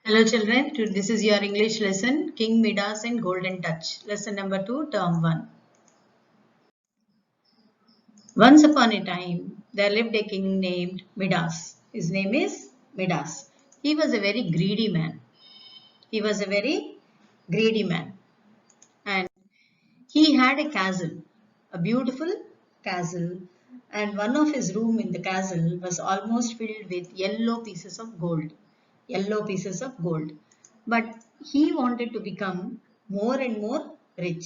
Hello children, this is your English lesson, King Midas and Golden Touch. Lesson number 2, term 1. Once upon a time, there lived a king named Midas. His name is Midas. He was a very greedy man. He was a very greedy man. And he had a castle, a beautiful castle. And one of his room in the castle was almost filled with yellow pieces of gold. Yellow pieces of gold. But he wanted to become more and more rich.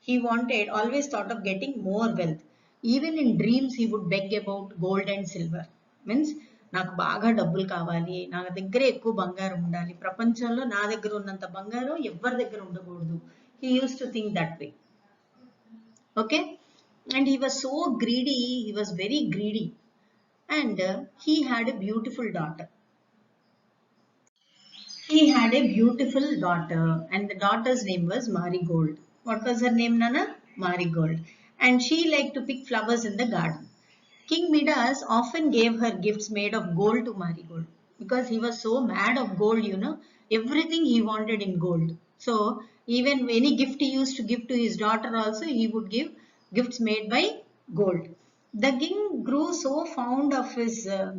He wanted, always thought of getting more wealth. Even in dreams, he would beg about gold and silver. Means, నాకు బాగా డబ్బులు కావాలి, నా దగ్గర ఎక్కువ బంగారం ఉండాలి, ప్రపంచంలో నా దగ్గర ఉన్నంత బంగారం ఎవరి దగ్గర ఉండకూడదు. He used to think that way. Okay? And he was so greedy, he was very greedy. And he had a beautiful daughter. He had a beautiful daughter, and the daughter's name was Marigold. What was her name, Nana? Marigold. And she liked to pick flowers in the garden. King Midas often gave her gifts made of gold to Marigold because he was so mad of gold, everything he wanted in gold. So, even any gift he used to give to his daughter, also he would give gifts made by gold. The king grew so fond of his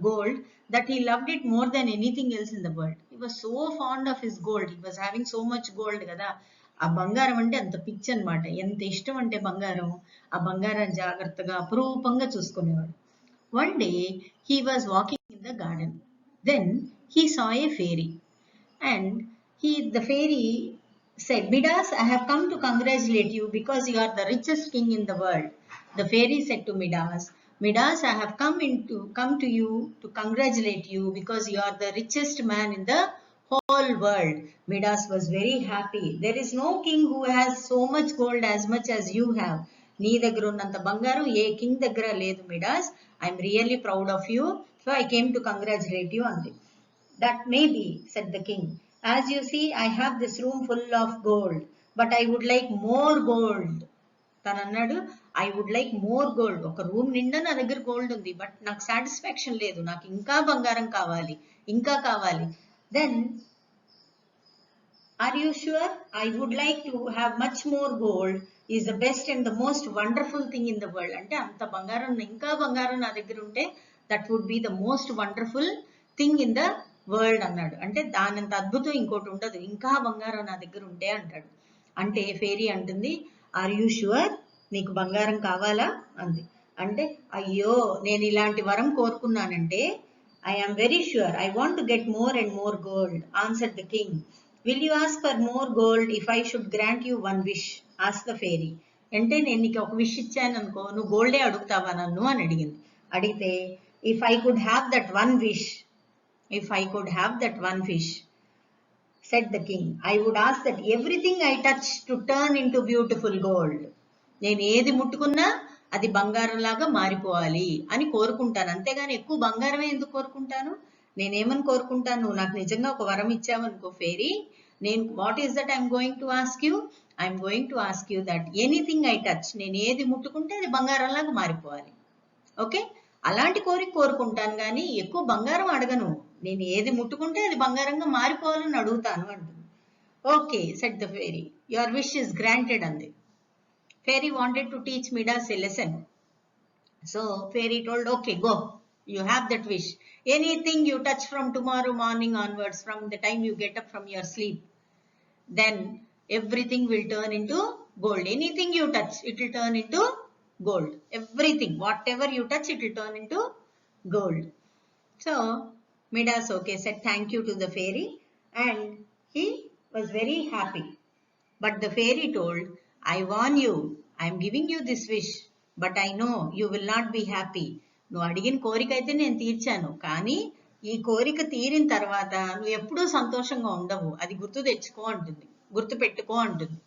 gold that he loved it more than anything else in the world. He was so fond of his gold. He was having so much gold కదా. ఆ బంగారం అంటే అంత పిచ్చి అనమాట. ఎంత ఇష్టం అంటే బంగారం, ఆ బంగారం జాగ్రత్తగా అపురూపంగా చూసుకునేవాడు. One day he was walking in the garden. Then he saw a fairy. And the fairy said, Midas, I have come to congratulate you because you are the richest king in the world. The fairy said to Midas, Midas, I have come to you to congratulate you because you are the richest man in the whole world. Midas was very happy. There is no king who has so much gold as much as you have. నీ దగ్గర ఉన్నంత బంగారం a king దగ్గర లేదు Midas. I'm really proud of you. So I came to congratulate you అంది. That may be, said the king. As you see, I have this room full of gold, but I would like more gold. తను అన్నాడు, I would like more gold. ఒక room నిండా నా దగ్గర gold ఉంది, but నాకు satisfaction లేదు, నాకు ఇంకా బంగారం కావాలి, ఇంకా కావాలి. Then are you sure? I would like to have much more gold is the best and the most wonderful thing in the world. అంటే అంత బంగారం, ఇంకా బంగారం నా దగ్గర ఉంటే that would be the most wonderful thing in the world అన్నాడు. అంటే దానంత అద్భుతం ఇంకోటి ఉండదు, ఇంకా బంగారం నా దగ్గర ఉంటే అంటాడు. అంటే ఫేరీ అంటుంది, ఆర్ యూ ష్యూర్? నీకు బంగారం కావాలా అంది. అంటే అయ్యో, నేను ఇలాంటి వరం కోరుకున్నానంటే I am very sure, I want to get more and more gold, answered the king. Will you ask for more gold if I should grant you one wish? Ask the fairy. అంటే నేను నీకు ఒక wish ఇచ్చాను అనుకో, నువ్వు గోల్డే అడుగుతావా నన్ను అని అడిగింది. అడిగితే if I could have that one wish, if I could have that one fish, said the king, I would ask that everything I touch to turn into beautiful gold. నేను ఏది ముట్టుకున్నా అది బంగారం లాగా మారిపోవాలి అని కోరుకుంటాను, అంతేగాని ఎక్కువ బంగారమే ఎందుకు కోరుకుంటాను? నేనేమని కోరుకుంటాను? నువ్వు నాకు నిజంగా ఒక వరం ఇచ్చావనుకో ఫేరీ, నేను what is that I'm going to ask you? I'm going to ask you that anything I touch, నేను ఏది ముట్టుకుంటే అది బంగారం లాగా మారిపోవాలి. ఓకే, అలాంటి కోరిక కోరుకుంటాను కానీ ఎక్కువ బంగారం అడగను. నేను ఏది ముట్టుకుంటే అది బంగారంగా మారిపోవాలని అడుగుతాను అంటుంది. Okay, said the fairy, your wish is granted అంది. Fairy wanted to teach Midas a lesson. So fairy told, okay go, you have that wish. Anything you touch from tomorrow morning onwards, from the time you get up from your sleep, then everything will turn into gold. Anything you touch, it will turn into gold. Everything, whatever you touch, it will turn into gold. So Midas, okay, said thank you to the fairy and he was very happy. But the fairy told, I warn you, I am giving you this wish, but I know you will not be happy. నువ్వు అడిగిన కోరిక అయితే నేను తీర్చాను, కానీ ఈ కోరిక తీరిన తర్వాత నువ్వు ఎప్పుడూ సంతోషంగా ఉండవు, అది గుర్తు తెచ్చుకో అంటుంది, గుర్తు పెట్టుకో అంటుంది.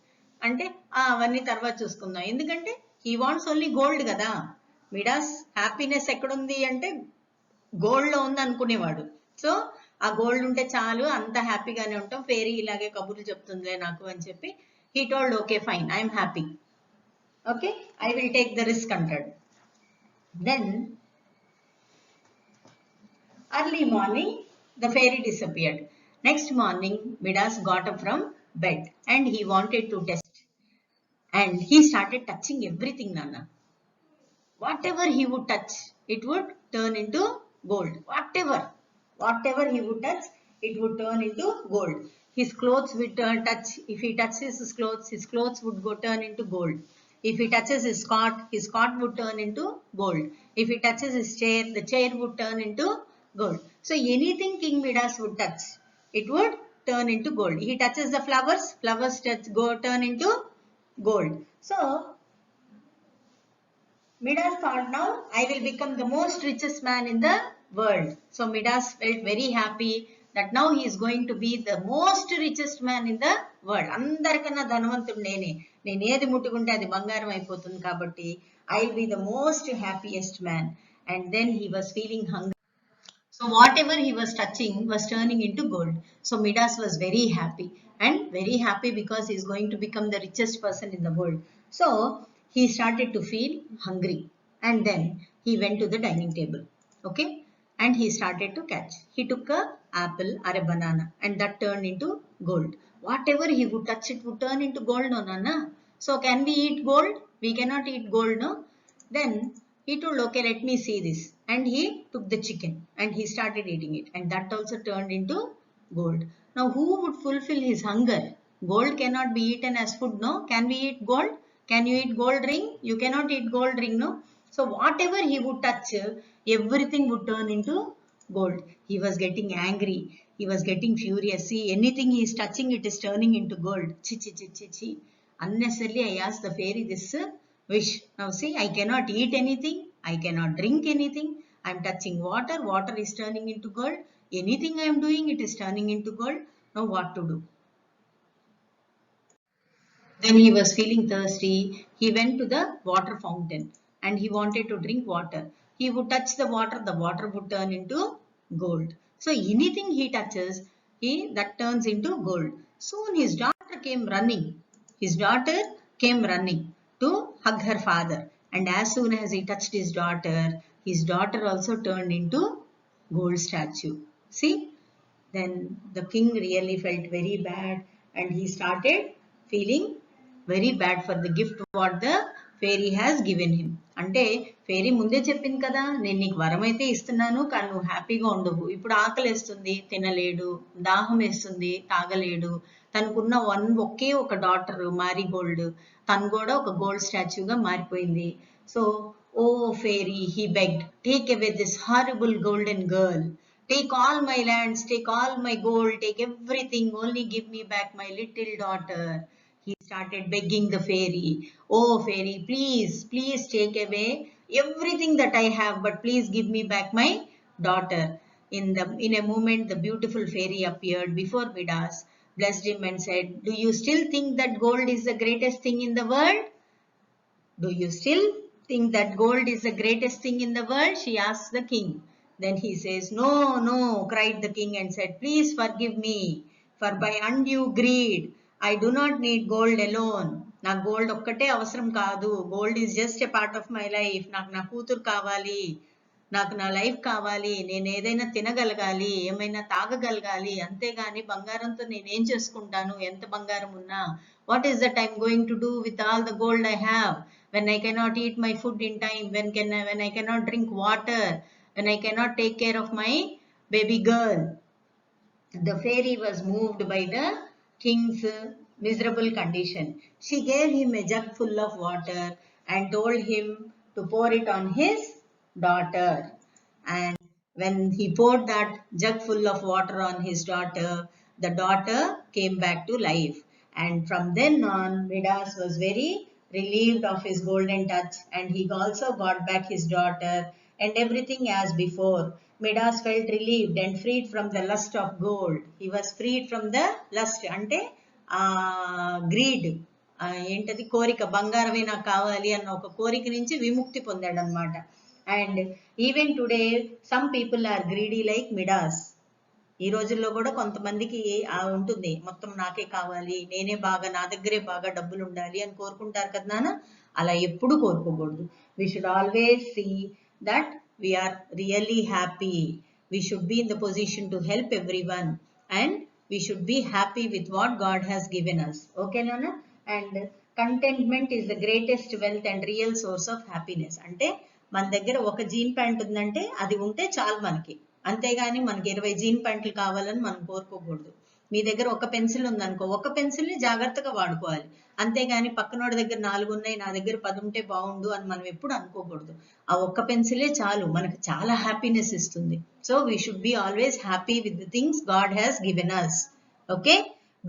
అంటే అవన్నీ తర్వాత చూసుకుందాం, ఎందుకంటే హీ వాంట్స్ ఓన్లీ గోల్డ్ కదా. మిడాస్ హ్యాపీనెస్ ఎక్కడుంది అంటే గోల్డ్ లో ఉంది అనుకునేవాడు. సో ఆ గోల్డ్ ఉంటే చాలు, అంత హ్యాపీగానే ఉంటాం, ఫేరీ ఇలాగే కబుర్లు చెప్తుందిలే నాకు అని చెప్పి he told, okay fine, I'm happy, okay I will take the risk అంటాడు. Then early morning the fairy disappeared. Next morning, Midas got up from bed and he wanted to test. And he started touching everything, Nana. Whatever he would touch, it would turn into gold. Whatever he would touch, it would turn into gold. His clothes would touch. If he touches his clothes would go turn into gold. If he touches his cot would turn into gold. If he touches his chair, the chair would turn into gold. So anything King Midas would touch, it would turn into gold. He touches the flowers turn into gold. So Midas thought, now I will become the most richest man in the world. So Midas felt very happy that now he is going to be the most richest man in the world. Andarkana dhanavanthudu nene. Nenu edi muttukunte adi bangaram ayipotundi kabatti I'll be the most happiest man. And then he was feeling hungry. So whatever he was touching was turning into gold. So Midas was very happy and very happy because he is going to become the richest person in the world. So he started to feel hungry and then he went to the dining table. Okay. And he started to catch. He took a apple or a banana and that turned into gold. Whatever he would touch, it would turn into gold, no, Nana. So can we eat gold? We cannot eat gold, no? Then he told, okay, let me see this. And he took the chicken and he started eating it. And that also turned into gold. Now, who would fulfill his hunger? Gold cannot be eaten as food, no? Can we eat gold? Can you eat gold ring? You cannot eat gold ring, no? So, whatever he would touch, everything would turn into gold. He was getting angry. He was getting furious. See, anything he is touching, it is turning into gold. Chi, chi, chi, chi, chi. Unnecessarily, I asked the fairy this wish. Now see, I cannot eat anything. I cannot drink anything. I am touching water. Water is turning into gold. Anything I am doing, it is turning into gold. Now what to do? Then he was feeling thirsty. He went to the water fountain and he wanted to drink water. He would touch the water would turn into gold. So anything he touches, that turns into gold. Soon his daughter came running. His daughter came running to hug her father. And as soon as he touched his daughter also turned into gold statue. See? Then the king really felt very bad and he started feeling very bad for the gift what the fairy has given him. అంటే ఫేరీ ముందే చెప్పింది కదా, నేను నీకు వరం అయితే ఇస్తున్నాను కానీ నువ్వు హ్యాపీగా ఉండవు. ఇప్పుడు ఆకలేస్తుంది తినలేడు, దాహం వేస్తుంది తాగలేడు. తనకున్న ఒకే ఒక డాటర్ మారీగోల్డ్, తను కూడా ఒక గోల్డ్ స్టాచ్యూగా మారిపోయింది. So O fairy, he begged, take away this horrible golden girl. Take all my lands, take all my gold, take everything, only give me back my little daughter. He started begging the fairy. Oh fairy, please, please take away everything that I have, but please give me back my daughter. In a moment, the beautiful fairy appeared before Midas, blessed him and said, do you still think that gold is the greatest thing in the world? Do you still think that gold is the greatest thing in the world? She asked the king. Then he says, no, no, cried the king and said, please forgive me, for by undue greed, I do not need gold alone. Na gold okkate avasaram kaadu. Gold is just a part of my life. నాకు నా కూతురు కావాలి, నాకు నా life కావాలి, నేను ఏదైనా తినగలగాలి, ఏమైనా తాగగలగాలి, అంతేగాని బంగారంతో నేనేం చేసుకుంటాను ఎంత బంగారం ఉన్నా. What is that I'm going to do with all the gold I have when I cannot eat my food in time, when I cannot drink water, when I cannot take care of my baby girl? The fairy was moved by the king's miserable condition. She gave him a jug full of water and told him to pour it on his daughter. And when he poured that jug full of water on his daughter, the daughter came back to life. And from then on, Midas was very relieved of his golden touch and he also got back his daughter and everything as before. Midas felt relieved and freed from the lust of gold. He was freed from the lust, ante greed. ఏంటది కోరిక, బంగారమే నాకు కావాలి అన్న ఒక కోరిక నుంచి విముక్తి పొందాడు అనమాట. And even today some people are greedy like Midas. ఈ రోజుల్లో కూడా కొంతమందికి ఉంటుంది, మొత్తం నాకే కావాలి, నేనే బాగా, నా దగ్గరే బాగా డబ్బులు ఉండాలి అని కోరుకుంటారు కదా నాన్న. అలా ఎప్పుడు కోరుకోకూడదు. We should always see that we are really happy. We should be in the position to help everyone and we should be happy with what God has given us. Okay, Nana? And contentment is the greatest wealth and real source of happiness. అంటే మన దగ్గర ఒక jean pant ఉందంటే అది ఉంటే చాలు మనకి, అంతేగాని మనకి 20 జీన్ ప్యాంట్లు కావాలని మనం కోరుకోకూడదు. మీ దగ్గర ఒక పెన్సిల్ ఉందనుకో, ఒక పెన్సిల్ని జాగ్రత్తగా వాడుకోవాలి, అంతేగాని పక్కనోడి దగ్గర 4 ఉన్నాయి నా దగ్గర 10 ఉంటే బాగుండు అని మనం ఎప్పుడు అనుకోకూడదు. ఆ ఒక్క పెన్సిలే చాలు, మనకు చాలా హ్యాపీనెస్ ఇస్తుంది. So we should be always happy with the things God has given us. Okay,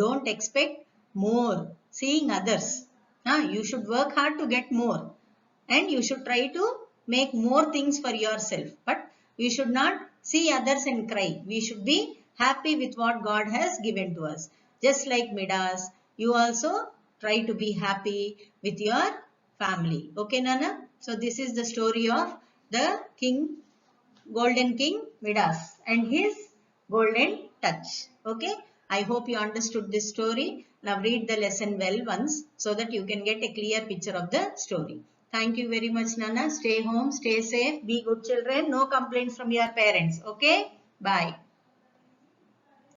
don't expect more seeing others. You should work hard to get more, and you should try to make more things for yourself, but you should not see others and cry. We should be happy with what God has given to us. Just like Midas, you also try to be happy with your family. Okay, Nana? So this is the story of the golden king Midas and his golden touch. Okay, I hope you understood this story. Now read the lesson well once so that you can get a clear picture of the story. Thank you very much, Nana. Stay home, stay safe, be good children, no complaints from your parents. Okay, bye.